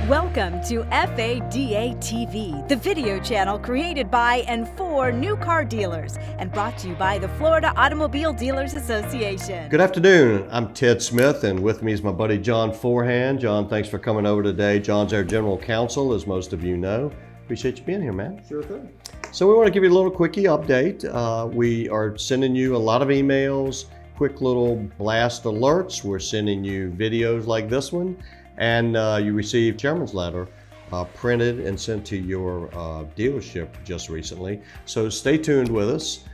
Welcome to FADA TV, the video channel created by and for new car dealers and brought to you by the Florida Automobile Dealers Association. Good afternoon. I'm Ted Smith, and with me is my buddy John Forehand. John, thanks for coming over today. John's our general counsel, as most of you know. Appreciate you being here, man. Sure thing. So we want to give you a little quickie update. We are sending you a lot of emails, quick little blast alerts. We're sending you videos like this one. And you received chairman's letter printed and sent to your dealership just recently. So stay tuned with us.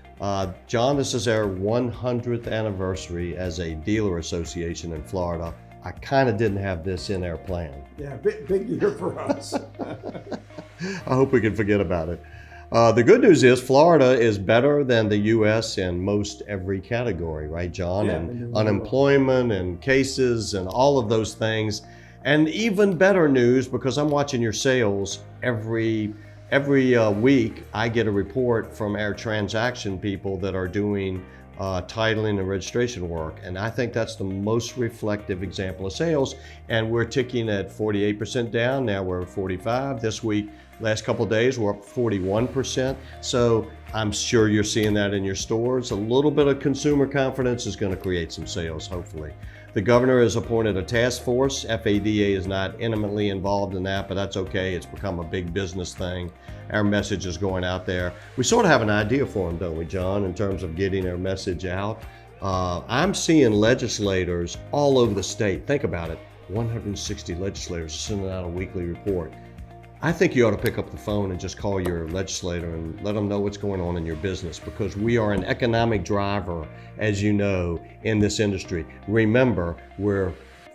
John, this is our 100th anniversary as a dealer association in Florida. I kind of didn't have this in our plan. Yeah, big year for us. I hope we can forget about it. The good news is Florida is better than the U.S. in most every category, right, John? Yeah, and unemployment and cases and all of those things. And even better news, because I'm watching your sales every week, I get a report from our transaction people that are doing titling and registration work. And I think that's the most reflective example of sales. And we're ticking at 48% down. Now we're at 45. This week, last couple of days, we're up 41%. So I'm sure you're seeing that in your stores. A little bit of consumer confidence is going to create some sales, hopefully. The governor has appointed a task force. FADA is not intimately involved in that, but that's okay. It's become a big business thing. Our message is going out there. We sort of have an idea for them, don't we, John, in terms of getting our message out. I'm seeing legislators all over the state. Think about it. 160 legislators sending out a weekly report. I think you ought to pick up the phone and just call your legislator and let them know what's going on in your business, because we are an economic driver, as you know, in this industry. Remember, we're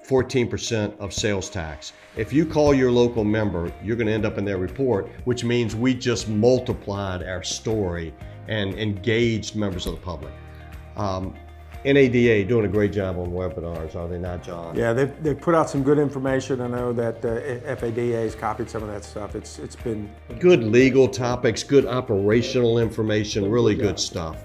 14% of sales tax. If you call your local member, you're going to end up in their report, which means we just multiplied our story and engaged members of the public. NADA doing a great job on webinars, are they not, John? Yeah, they've put out some good information. I know that FADA has copied some of that stuff. It's been good legal topics, good operational information, really good stuff.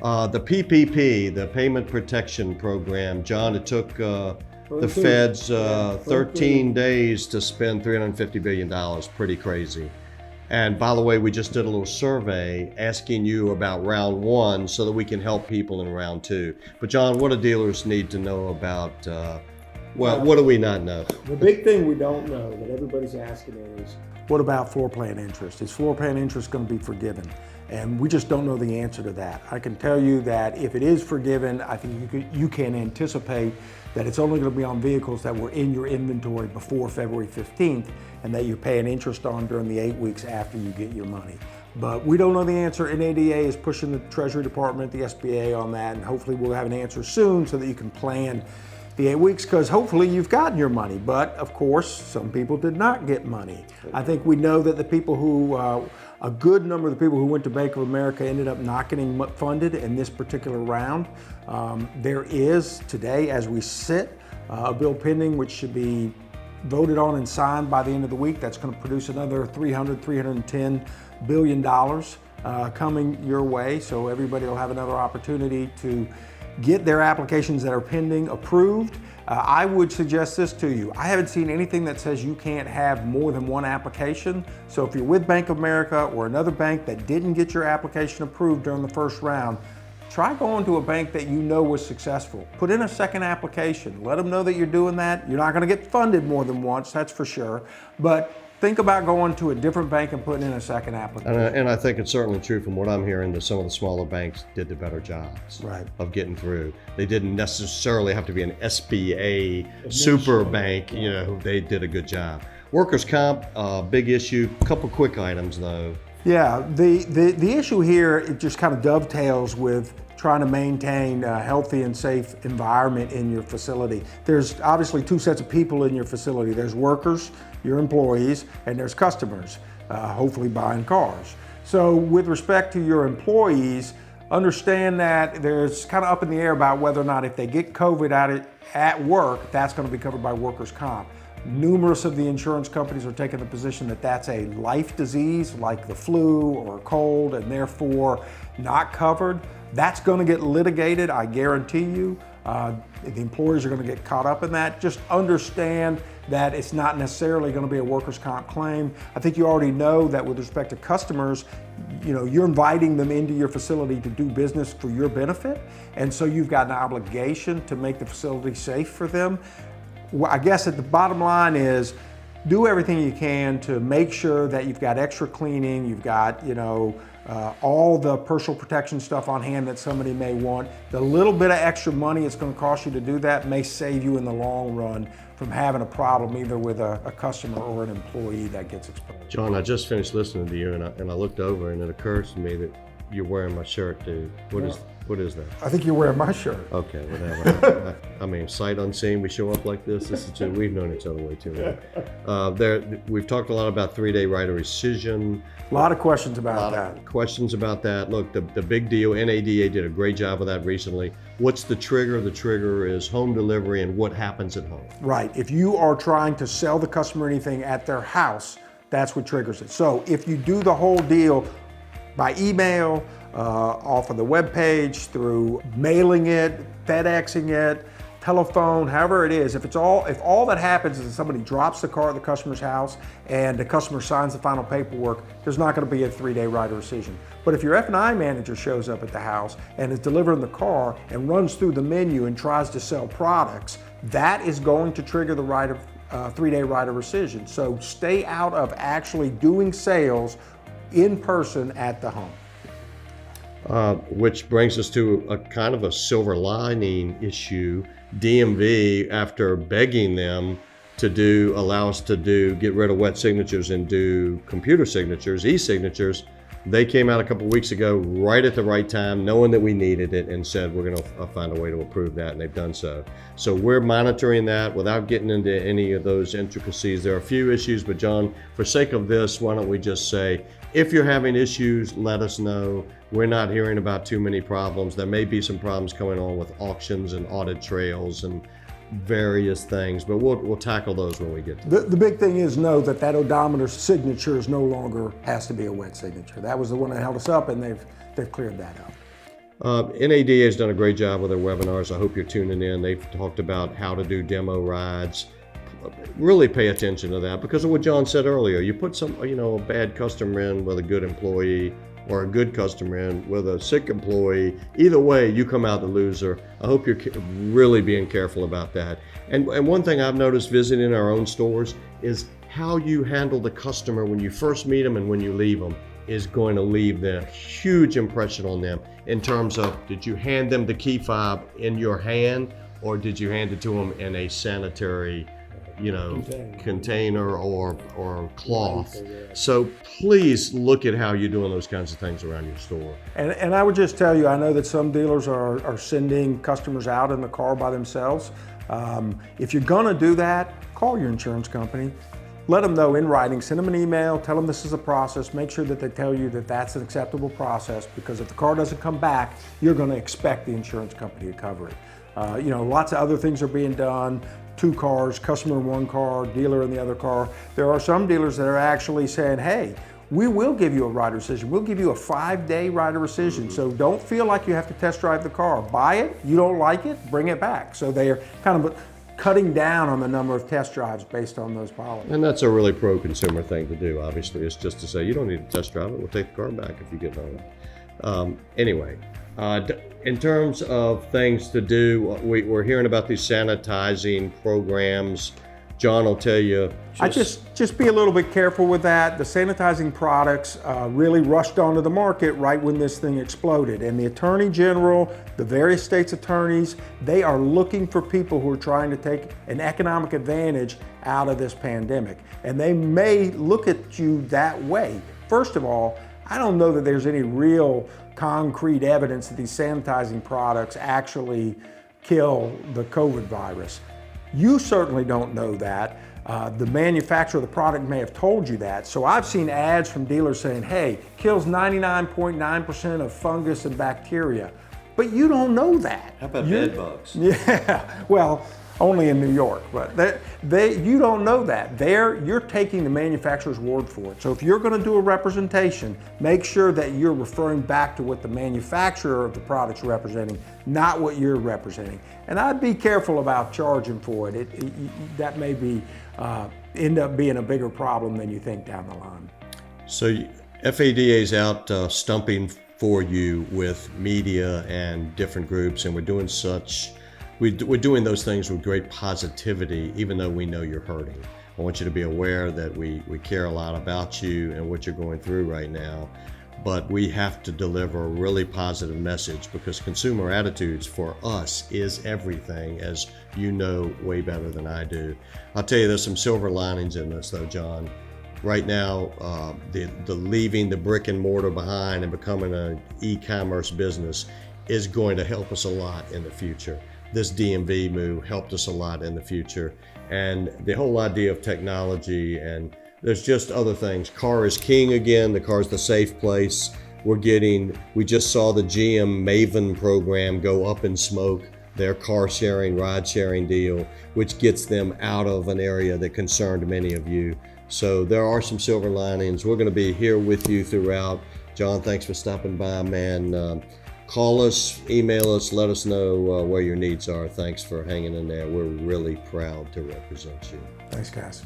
The PPP, the Payment Protection Program, John, it took the feds 13 days to spend $350 billion. Pretty crazy. And by the way, we just did a little survey asking you about round one so that we can help people in round two. But John, what do dealers need to know about, what do we not know? The big thing we don't know that everybody's asking is, what about floor plan interest? Is floor plan interest going to be forgiven? And we just don't know the answer to that. I can tell you that if it is forgiven, I think you can anticipate that it's only going to be on vehicles that were in your inventory before February 15th and that you're paying interest on during the 8 weeks after you get your money. But we don't know the answer. NADA is pushing the Treasury Department, the SBA on that, and hopefully we'll have an answer soon so that you can plan the 8 weeks, because hopefully you've gotten your money. But of course, some people did not get money. I think we know that the people who, a good number of the people who went to Bank of America ended up not getting funded in this particular round. There is today, as we sit, a bill pending which should be voted on and signed by the end of the week. That's going to produce another $310 billion coming your way. So everybody will have another opportunity to get their applications that are pending approved. I would suggest this to you. I haven't seen anything that says you can't have more than one application. So if you're with Bank of America or another bank that didn't get your application approved during the first round, try going to a bank that you know was successful. Put in a second application. Let them know that you're doing that. You're not going to get funded more than once, that's for sure. But think about going to a different bank and putting in a second application. And I think it's certainly true from what I'm hearing that some of the smaller banks did the better jobs of getting through. They didn't necessarily have to be an SBA super bank, you know, they did a good job. Workers' comp, big issue. Couple quick items though. Yeah, the issue here, it just kind of dovetails with trying to maintain a healthy and safe environment in your facility. There's obviously two sets of people in your facility. There's workers, your employees, and there's customers, hopefully buying cars. So with respect to your employees, understand that there's kind of up in the air about whether or not if they get COVID at work, that's going to be covered by workers' comp. Numerous of the insurance companies are taking the position that that's a life disease like the flu or a cold and therefore not covered. That's going to get litigated, I guarantee you. The employers are going to get caught up in that. Just understand that it's not necessarily going to be a workers' comp claim. I think you already know that with respect to customers, you're inviting them into your facility to do business for your benefit, and so you've got an obligation to make the facility safe for them. Well, I guess at the bottom line is, do everything you can to make sure that you've got extra cleaning, you've got, all the personal protection stuff on hand that somebody may want. The little bit of extra money it's going to cost you to do that may save you in the long run from having a problem either with a customer or an employee that gets exposed. John, I just finished listening to you and I looked over and it occurs to me that you're wearing my shirt, dude. What is that? I think you're wearing my shirt. Okay, whatever. I mean, sight unseen, we show up like this. We've known each other way too long. We've talked a lot about 3-day right of rescission. A lot of questions about that. Questions about that. Look, the big deal, NADA did a great job of that recently. What's the trigger? The trigger is home delivery and what happens at home. Right. If you are trying to sell the customer anything at their house, that's what triggers it. So if you do the whole deal by email, off of the web page, through mailing it, FedExing it, telephone, however it is, if all that happens is that somebody drops the car at the customer's house and the customer signs the final paperwork, there's not going to be a 3-day right of rescission. But if your F&I manager shows up at the house and is delivering the car and runs through the menu and tries to sell products, that is going to trigger the 3-day right of rescission. So stay out of actually doing sales in person at the home. Which brings us to a kind of a silver lining issue. DMV, after begging them to allow us to get rid of wet signatures and do computer signatures, e-signatures, they came out a couple weeks ago right at the right time, knowing that we needed it, and said we're going to find a way to approve that, and they've done so. So we're monitoring that without getting into any of those intricacies. There are a few issues, but John, for sake of this, why don't we just say, if you're having issues, let us know. We're not hearing about too many problems. There may be some problems going on with auctions and audit trails and various things, but we'll tackle those when we get to the big thing is know that odometer signature no longer has to be a wet signature. That was the one that held us up, and they've cleared that up. NADA has done a great job with their webinars. I hope you're tuning in. They've talked about how to do demo rides. Really pay attention to that because of what John said earlier. You put a bad customer in with a good employee, or a good customer in with a sick employee. Either way, you come out the loser. I hope you're really being careful about that. And one thing I've noticed visiting our own stores is how you handle the customer when you first meet them and when you leave them is going to leave a huge impression on them in terms of, did you hand them the key fob in your hand, or did you hand it to them in a sanitary container or cloth. So please look at how you're doing those kinds of things around your store. And I would just tell you, I know that some dealers are sending customers out in the car by themselves. If you're gonna do that, call your insurance company. Let them know in writing, send them an email, tell them this is a process, make sure that they tell you that that's an acceptable process, because if the car doesn't come back, you're gonna expect the insurance company to cover it. Lots of other things are being done. 2 cars, customer in 1 car, dealer in the other car. There are some dealers that are actually saying, hey, we will give you a right of rescission. We'll give you a 5-day right of rescission. So don't feel like you have to test drive the car. Buy it, you don't like it, bring it back. So they are kind of cutting down on the number of test drives based on those policies. And that's a really pro-consumer thing to do, obviously. It's just to say, you don't need to test drive it, we'll take the car back if you get on it. Anyway, in terms of things to do, we're hearing about these sanitizing programs. John will tell you. Just be a little bit careful with that. The sanitizing products really rushed onto the market right when this thing exploded. And the Attorney General, the various states' attorneys, they are looking for people who are trying to take an economic advantage out of this pandemic. And they may look at you that way. First of all, I don't know that there's any real concrete evidence that these sanitizing products actually kill the COVID virus. You certainly don't know that. The manufacturer of the product may have told you that. So I've seen ads from dealers saying, hey, kills 99.9% of fungus and bacteria. But you don't know that. How about bed bugs? Yeah, well, only in New York, but you don't know that. You're taking the manufacturer's word for it. So if you're going to do a representation, make sure that you're referring back to what the manufacturer of the product's representing, not what you're representing. And I'd be careful about charging for it. That may be end up being a bigger problem than you think down the line. So FADA is out stumping for you with media and different groups, and we're doing those things with great positivity, even though we know you're hurting. I want you to be aware that we care a lot about you and what you're going through right now, but we have to deliver a really positive message because consumer attitudes for us is everything, as you know way better than I do. I'll tell you, there's some silver linings in this though, John. Right now, the leaving the brick and mortar behind and becoming an e-commerce business is going to help us a lot in the future. This DMV move helped us a lot in the future. And the whole idea of technology, and there's just other things. Car is king again. The car's the safe place. We just saw the GM Maven program go up in smoke, their car sharing, ride sharing deal, which gets them out of an area that concerned many of you. So there are some silver linings. We're going to be here with you throughout. John, thanks for stopping by, man. Call us, email us, let us know where your needs are. Thanks for hanging in there. We're really proud to represent you. Thanks, guys.